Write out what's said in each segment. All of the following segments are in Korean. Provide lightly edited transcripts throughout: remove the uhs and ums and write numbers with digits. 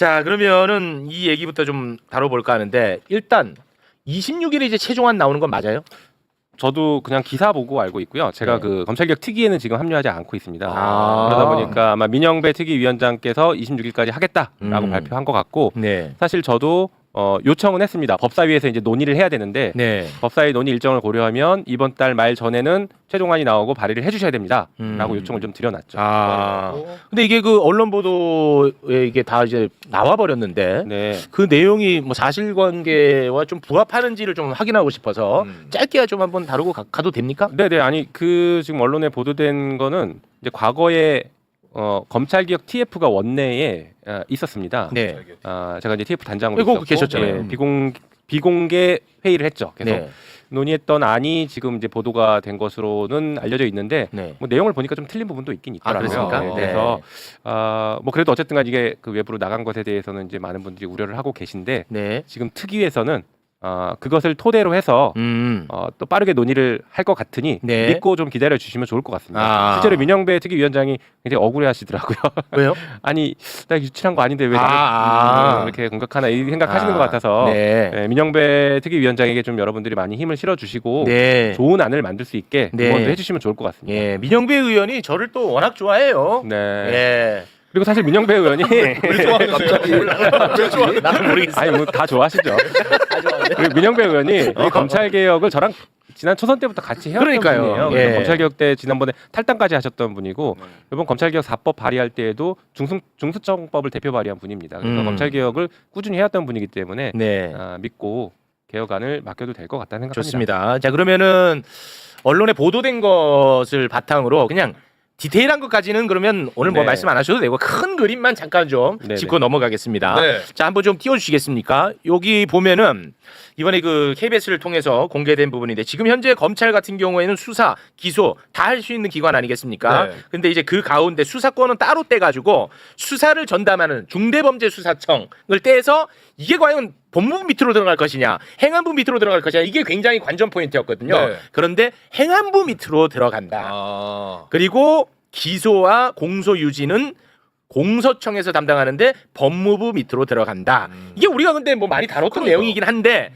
자, 그러면은 이 얘기부터 좀 다뤄볼까 하는데 일단 26일에 이제 최종안 나오는 건 맞아요? 저도 그냥 기사 보고 알고 있고요. 제가 네. 그 검찰개혁 특위에는 지금 합류하지 않고 있습니다. 아. 그러다 보니까 아마 민영배 특위위원장께서 26일까지 하겠다라고 발표한 것 같고 네. 사실 저도 요청은 했습니다. 법사위에서 이제 논의를 해야 되는데 네. 법사위 논의 일정을 고려하면 이번 달 말 전에는 최종안이 나오고 발의를 해주셔야 됩니다라고 요청을 좀 드려놨죠. 아. 근데 이게 그 언론 보도에 이게 다 이제 나와 버렸는데 네. 그 내용이 뭐 사실관계와 좀 부합하는지를 좀 확인하고 싶어서 짧게 좀 한번 다루고 가도 됩니까? 네네 아니 그 지금 언론에 보도된 거는 이제 과거에 검찰개혁 TF가 원내에 있었습니다. 네. 제가 이제 TF 단장으로 거기 있었고, 계셨잖아요. 예, 비공개 회의를 했죠. 계속 네. 논의했던 안이 지금 이제 보도가 된 것으로는 알려져 있는데 네. 뭐 내용을 보니까 좀 틀린 부분도 있긴 있더라고요. 그렇습니까? 네, 네. 그래서 뭐 그래도 어쨌든간 이게 그 외부로 나간 것에 대해서는 이제 많은 분들이 우려를 하고 계신데 네. 지금 특위에서는 그것을 토대로 해서 또 빠르게 논의를 할 것 같으니 네. 믿고 좀 기다려 주시면 좋을 것 같습니다. 아. 실제로 민영배 특위위원장이 굉장히 억울해하시더라고요. 왜요? 아니 나 유치한 거 아닌데 왜 아. 나를 이렇게 공격하나 이 생각하시는 것 같아서 네. 민영배 특위위원장에게 좀 여러분들이 많이 힘을 실어주시고 네. 좋은 안을 만들 수 있게 네. 응원도 해주시면 좋을 것 같습니다. 예, 민영배 의원이 저를 또 워낙 좋아해요. 네. 예. 그리고 사실 민영배 의원이 나는 모르겠어요. 아니 뭐 다 좋아하시죠. 그리고 민영배 의원이 이 검찰 개혁을 저랑 지난 초선 때부터 같이 해왔던 그러니까요. 분이에요. 예. 그래서 검찰 개혁 때 지난번에 탈당까지 하셨던 분이고 이번 검찰 개혁 4법 발의할 때에도 중수청법을 대표 발의한 분입니다. 그래서 검찰 개혁을 꾸준히 해왔던 분이기 때문에 네. 믿고 개혁안을 맡겨도 될 것 같다는 생각합니다. 좋습니다. 자, 그러면은 언론에 보도된 것을 바탕으로 그냥 디테일한 것까지는 그러면 오늘 뭐 네. 말씀 안 하셔도 되고 큰 그림만 잠깐 좀 네네. 짚고 넘어가겠습니다. 네. 자, 한번 좀 띄워주시겠습니까? 여기 보면은 이번에 그 KBS를 통해서 공개된 부분인데 지금 현재 검찰 같은 경우에는 수사, 기소 다 할 수 있는 기관 아니겠습니까? 네. 근데 이제 그 가운데 수사권은 따로 떼가지고 수사를 전담하는 중대범죄수사청을 떼서 이게 과연 법무부 밑으로 들어갈 것이냐, 행안부 밑으로 들어갈 것이냐 이게 굉장히 관전 포인트였거든요. 네. 그런데 행안부 밑으로 들어간다. 그리고 기소와 공소 유지는 공소청에서 담당하는데 법무부 밑으로 들어간다. 이게 우리가 근데 뭐 많이 다뤘던 내용이긴 한데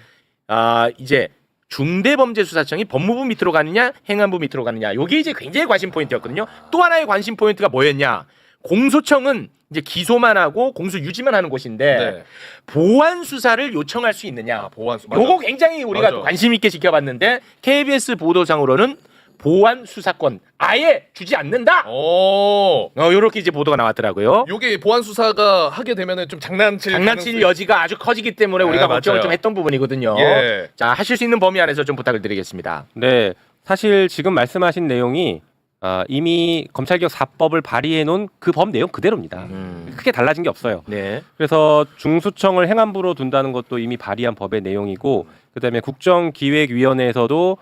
이제 중대범죄수사청이 법무부 밑으로 가느냐 행안부 밑으로 가느냐 이게 이제 굉장히 관심 포인트였거든요. 또 하나의 관심 포인트가 뭐였냐? 공소청은 이제 기소만 하고 공소 유지만 하는 곳인데 네. 보완 수사를 요청할 수 있느냐? 보완 수. 요거 굉장히 우리가 맞아. 관심 있게 지켜봤는데 KBS 보도상으로는 보완 수사권 아예 주지 않는다. 오. 요렇게 이제 보도가 나왔더라고요. 요게 보안 수사가 하게 되면은 좀 장난칠 가능성이- 여지가 아주 커지기 때문에 우리가 네, 걱정을 맞아요. 좀 했던 부분이거든요. 예. 자, 하실 수 있는 범위 안에서 좀 부탁을 드리겠습니다. 네, 사실 지금 말씀하신 내용이 이미 검찰개혁 4법을 발의해 놓은 그 법 내용 그대로입니다. 크게 달라진 게 없어요. 네. 그래서 중수청을 행안부로 둔다는 것도 이미 발의한 법의 내용이고 그다음에 국정기획위원회에서도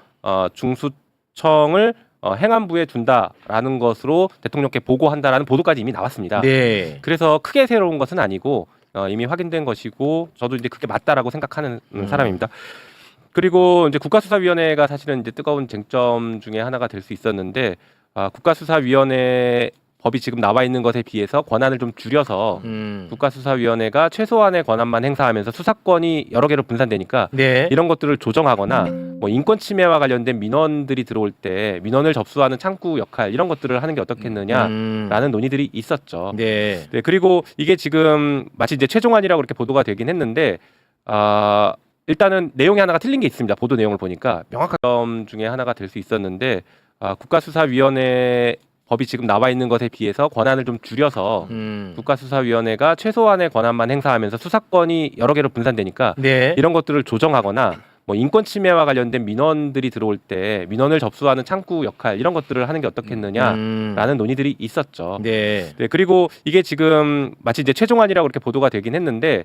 중수청을 행안부에 둔다라는 것으로 대통령께 보고한다라는 보도까지 이미 나왔습니다. 네. 그래서 크게 새로운 것은 아니고 이미 확인된 것이고 저도 이제 그게 맞다라고 생각하는 사람입니다. 그리고 이제 국가수사위원회가 사실은 이제 뜨거운 쟁점 중에 하나가 될 수 있었는데 국가수사위원회 법이 지금 나와 있는 것에 비해서 권한을 좀 줄여서 국가수사위원회가 최소한의 권한만 행사하면서 수사권이 여러 개로 분산되니까 네. 이런 것들을 조정하거나 뭐 인권 침해와 관련된 민원들이 들어올 때 민원을 접수하는 창구 역할 이런 것들을 하는 게 어떻겠느냐라는 논의들이 있었죠. 네. 네, 그리고 이게 지금 마치 이제 최종안이라고 이렇게 보도가 되긴 했는데 일단은 내용이 하나가 틀린 게 있습니다. 보도 내용을 보니까 명확한 점 중에 하나가 될 수 있었는데 국가수사위원회 법이 지금 나와 있는 것에 비해서 권한을 좀 줄여서 국가수사위원회가 최소한의 권한만 행사하면서 수사권이 여러 개로 분산되니까 네. 이런 것들을 조정하거나 뭐 인권 침해와 관련된 민원들이 들어올 때 민원을 접수하는 창구 역할 이런 것들을 하는 게 어떻겠느냐라는 논의들이 있었죠. 네. 네, 그리고 이게 지금 마치 이제 최종안이라고 이렇게 보도가 되긴 했는데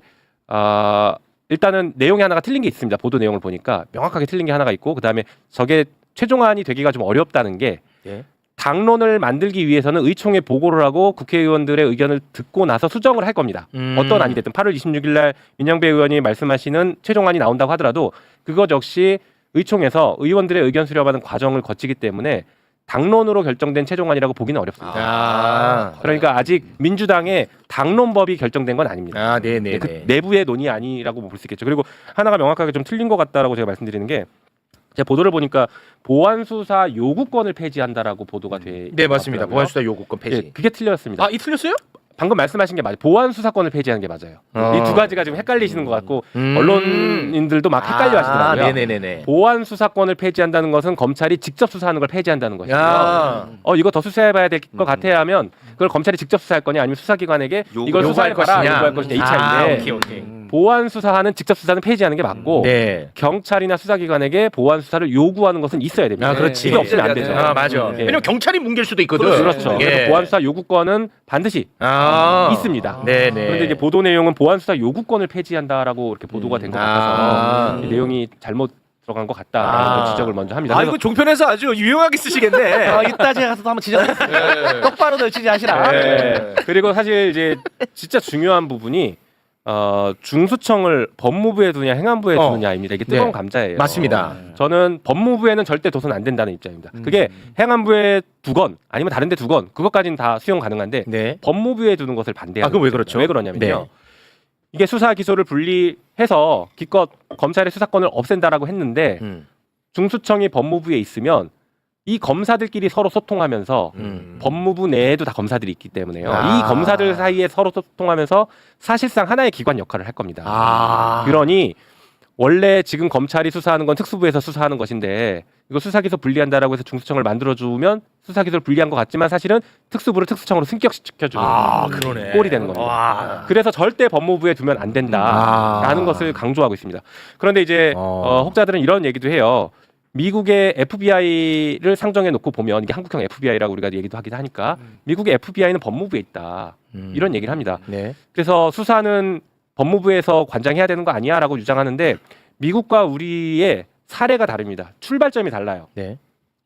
일단은 내용이 하나가 틀린 게 있습니다. 보도 내용을 보니까 명확하게 틀린 게 하나가 있고 그다음에 저게 최종안이 되기가 좀 어렵다는 게 네. 당론을 만들기 위해서는 의총에 보고를 하고 국회의원들의 의견을 듣고 나서 수정을 할 겁니다. 어떤 안이 됐든 8월 26일 날 민영배 의원이 말씀하시는 최종안이 나온다고 하더라도 그것 역시 의총에서 의원들의 의견 수렴하는 과정을 거치기 때문에 당론으로 결정된 최종안이라고 보기는 어렵습니다. 그러니까 아직 민주당의 당론법이 결정된 건 아닙니다. 네네. 그 내부의 논의 아니라고 볼 수 있겠죠. 그리고 하나가 명확하게 좀 틀린 것 같다라고 제가 말씀드리는 게 제가 보도를 보니까 보안 수사 요구권을 폐지한다라고 보도가 돼. 네 맞습니다. 있더라고요. 보안 수사 요구권 폐지. 예, 그게 틀렸습니다. 이 틀렸어요? 방금 말씀하신 게 맞아요. 보안 수사권을 폐지하는 게 맞아요. 이 두 가지가 지금 헷갈리시는 것 같고 언론인들도 막 헷갈려하시더라고요. 네네네. 보안 수사권을 폐지한다는 것은 검찰이 직접 수사하는 걸 폐지한다는 것이고요. 이거 더 수사해봐야 될 것 같아 하면 그걸 검찰이 직접 수사할 거냐 아니면 수사기관에게 이걸 수사할 것이냐 요구할 것이냐 이 차이인데 오케이. 보안 수사하는 직접 수사는 폐지하는 게 맞고 네. 경찰이나 수사기관에게 보안 수사를 요구하는 것은 있어야 됩니다. 그렇지. 이게 없으면 안 되죠. 맞아. 예. 왜냐면 경찰이 뭉갤 수도 있거든. 그렇죠. 예. 그래서 보안 수사 요구권은 반드시 있습니다. 네네. 그런데 이제 보도 내용은 보안 수사 요구권을 폐지한다라고 이렇게 보도가 된 것 같아서 이 내용이 잘못 들어간 것 같다라는 지적을 먼저 합니다. 이거 종편에서 아주 유용하게 쓰시겠네. 이따 제가 가서 한번 지적하겠습니다. 똑바로 널 취재하시라. 그리고 사실 이제 진짜 중요한 부분이 중수청을 법무부에 두냐 행안부에 두느냐입니다. 이게 뜨거운 네. 감자예요. 맞습니다. 저는 법무부에는 절대 둬서는 안 된다는 입장입니다. 그게 행안부에 두건 아니면 다른 데 두건 그것까지는 다 수용 가능한데 네. 법무부에 두는 것을 반대하는 그건 왜 그렇죠? 왜 그러냐면요. 네. 이게 수사 기소를 분리해서 기껏 검찰의 수사권을 없앤다라고 했는데 중수청이 법무부에 있으면 이 검사들끼리 서로 소통하면서 법무부 내에도 다 검사들이 있기 때문에요. 이 검사들 사이에 서로 소통하면서 사실상 하나의 기관 역할을 할 겁니다. 그러니 원래 지금 검찰이 수사하는 건 특수부에서 수사하는 것인데 이거 수사기소 분리한다라고 해서 중수청을 만들어주면 수사기소를 분리한 것 같지만 사실은 특수부를 특수청으로 승격시켜주는 그러네. 꼴이 되는 겁니다. 그래서 절대 법무부에 두면 안 된다라는 것을 강조하고 있습니다. 그런데 이제 혹자들은 이런 얘기도 해요. 미국의 FBI를 상정해 놓고 보면 이게 한국형 FBI라고 우리가 얘기도 하기도 하니까 미국의 FBI는 법무부에 있다 이런 얘기를 합니다. 네. 그래서 수사는 법무부에서 관장해야 되는 거 아니야라고 주장하는데 미국과 우리의 사례가 다릅니다. 출발점이 달라요. 네.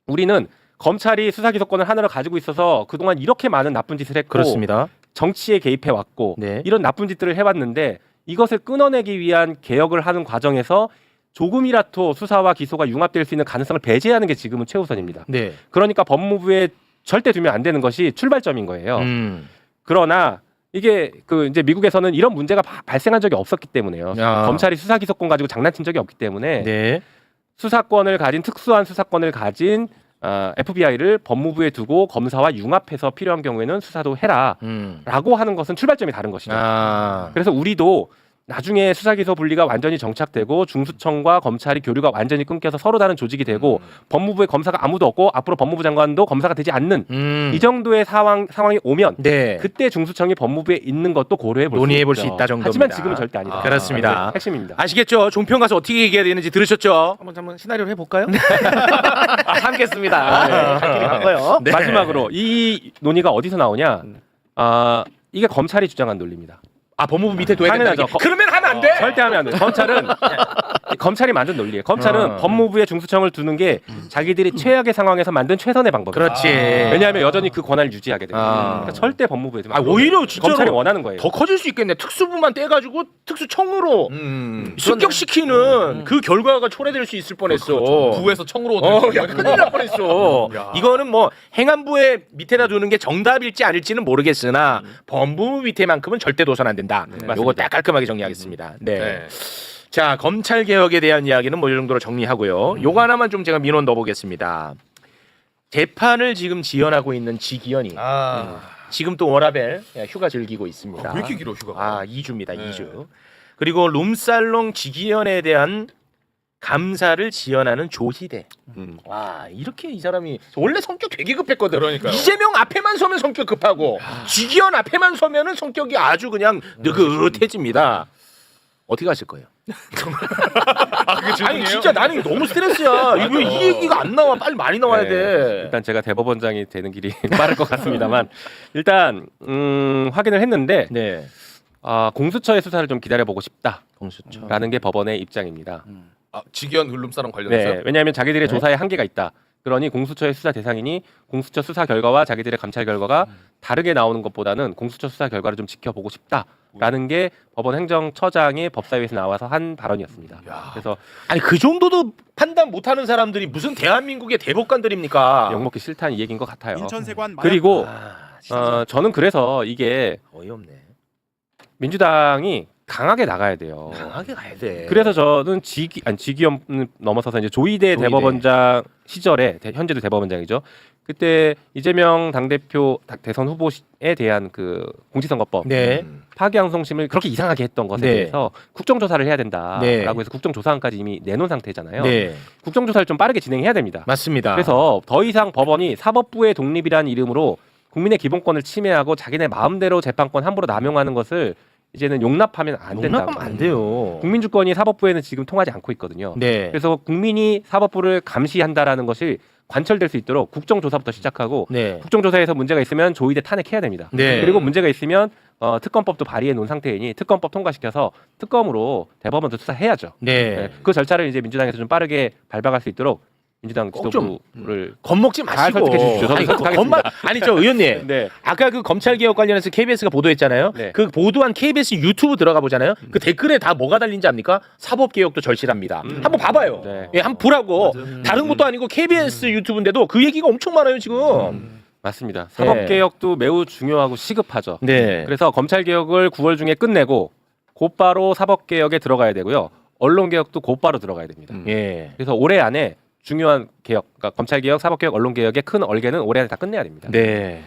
우리는 검찰이 수사기소권을 하나로 가지고 있어서 그동안 이렇게 많은 나쁜 짓을 했고 그렇습니다. 정치에 개입해 왔고 네. 이런 나쁜 짓들을 해왔는데 이것을 끊어내기 위한 개혁을 하는 과정에서 조금이라도 수사와 기소가 융합될 수 있는 가능성을 배제하는 게 지금은 최우선입니다. 네. 그러니까 법무부에 절대 두면 안 되는 것이 출발점인 거예요. 그러나 이게 그 이제 미국에서는 이런 문제가 발생한 적이 없었기 때문에요. 검찰이 수사 기소권 가지고 장난친 적이 없기 때문에 네. 수사권을 가진 특수한 수사권을 가진 FBI를 법무부에 두고 검사와 융합해서 필요한 경우에는 수사도 해라라고 하는 것은 출발점이 다른 것이죠. 그래서 우리도 나중에 수사기소 분리가 완전히 정착되고 중수청과 검찰이 교류가 완전히 끊겨서 서로 다른 조직이 되고 법무부에 검사가 아무도 없고 앞으로 법무부 장관도 검사가 되지 않는 이 정도의 상황이 오면 네. 그때 중수청이 법무부에 있는 것도 고려해 볼 수 논의해 볼 수 있다 정도입니다. 하지만 지금은 절대 아니다. 그렇습니다. 핵심입니다. 아시겠죠? 종편 가서 어떻게 얘기해야 되는지 들으셨죠? 한번 시나리오를 해볼까요? 참겠습니다. 갈 길이 바꿔요. 네. 마지막으로 이 논의가 어디서 나오냐? 이게 검찰이 주장한 논리입니다. 법무부 밑에 둬야 된다. 당연하죠. 그러면 하면 안 돼. 절대 하면 안 돼. 검찰이 만든 논리예요. 검찰은 법무부에 중수청을 두는 게 자기들이 최악의 상황에서 만든 최선의 방법이에요. 그렇지. 왜냐하면 여전히 그 권한을 유지하게 돼요. 그러니까 절대 법무부에 두면 안 돼요. 오히려 진짜로 검찰이 원하는 거예요. 더 커질 수 있겠네. 특수부만 떼가지고 특수청으로 습격시키는 그 결과가 초래될 수 있을 뻔했어. 부에서 청으로 큰일 날 뻔했어. 이거는 뭐 행안부의 밑에다 두는 게 정답일지 아닐지는 모르겠으나 법무부 밑에만큼은 절대 둬선 안 된다. 요거 딱 깔끔하게 정리하겠습니다. 네. 자, 검찰 개혁에 대한 이야기는 뭐 이 정도로 정리하고요. 요거 하나만 좀 제가 민원 넣어보겠습니다. 재판을 지금 지연하고 있는 지기현이 지금 또 워라벨 휴가 즐기고 있습니다. 왜 이렇게 길어 휴가가? 2주입니다. 2주. 그리고 룸살롱 지기현에 대한 감사를 지연하는 조희대. 와, 이렇게 이 사람이 원래 성격 되게 급했거든. 그러니까요. 이재명 앞에만 서면 성격 급하고 지기현 앞에만 서면은 성격이 아주 그냥 느긋해집니다. 어떻게 하실 거예요? 그게 질문이에요? 아니 진짜 나는 너무 스트레스야. 이거 이 얘기가 안 나와. 빨리 많이 나와야 돼. 일단 제가 대법원장이 되는 길이 빠를 것 같습니다만 일단 확인을 했는데 네. 공수처의 수사를 좀 기다려보고 싶다라는 공수처. 게 법원의 입장입니다. 직연 룰룸사랑 관련해서 네, 왜냐하면 자기들의 조사에 한계가 있다. 그러니 공수처의 수사 대상이니 공수처 수사 결과와 자기들의 감찰 결과가 다르게 나오는 것보다는 공수처 수사 결과를 좀 지켜보고 싶다. 라는 게 법원 행정처장이 법사위에서 나와서 한 발언이었습니다. 그래서 아니 그 정도도 판단 못하는 사람들이 무슨 대한민국의 대법관들입니까? 욕먹기 싫다는 이 얘기인 것 같아요. 인천세관 그리고 진짜 저는 그래서 이게 어이없네. 민주당이 강하게 나가야 돼요. 강하게 가야 돼. 그래서 저는 지기현 넘어서서 이제 조희대 대법원장 시절에 현재도 대법원장이죠. 그때 이재명 당대표 대선 후보에 대한 그 공직선거법 네. 파기환송심을 그렇게 이상하게 했던 것에 네. 대해서 국정조사를 해야 된다라고 네. 해서 국정조사안까지 이미 내놓은 상태잖아요. 네. 국정조사를 좀 빠르게 진행해야 됩니다. 맞습니다. 그래서 더 이상 법원이 사법부의 독립이라는 이름으로 국민의 기본권을 침해하고 자기네 마음대로 재판권 함부로 남용하는 것을 이제는 용납하면 안 된다고. 용납하면 안 돼요. 국민주권이 사법부에는 지금 통하지 않고 있거든요. 네. 그래서 국민이 사법부를 감시한다라는 것이 관철될 수 있도록 국정조사부터 시작하고 네. 국정조사에서 문제가 있으면 조의대 탄핵해야 됩니다. 네. 그리고 문제가 있으면 특검법도 발의해 놓은 상태이니 특검법 통과시켜서 특검으로 대법원도 수사해야죠. 네. 네. 그 절차를 이제 민주당에서 좀 빠르게 밟아갈 수 있도록 민주당 꼭 지도부를 겁먹지 잘 마시고. 설득해 주십시오. 저도 아니, 설득하겠습니다. 아니 저 의원님. 네. 아까 그 검찰 개혁 관련해서 KBS가 보도했잖아요. 네. 그 보도한 KBS 유튜브 들어가 보잖아요. 그 댓글에 다 뭐가 달린지 압니까? 사법 개혁도 절실합니다. 한번 봐봐요. 네. 예, 한번 보라고. 다른 것도 아니고 KBS 유튜브인데도 그 얘기가 엄청 많아요 지금. 맞습니다. 사법개혁도 매우 중요하고 시급하죠. 네. 그래서 검찰개혁을 9월 중에 끝내고 곧바로 사법개혁에 들어가야 되고요. 언론개혁도 곧바로 들어가야 됩니다. 예. 그래서 올해 안에 중요한 개혁, 그러니까 검찰개혁, 사법개혁, 언론개혁의 큰 얼개는 올해 안에 다 끝내야 됩니다. 네.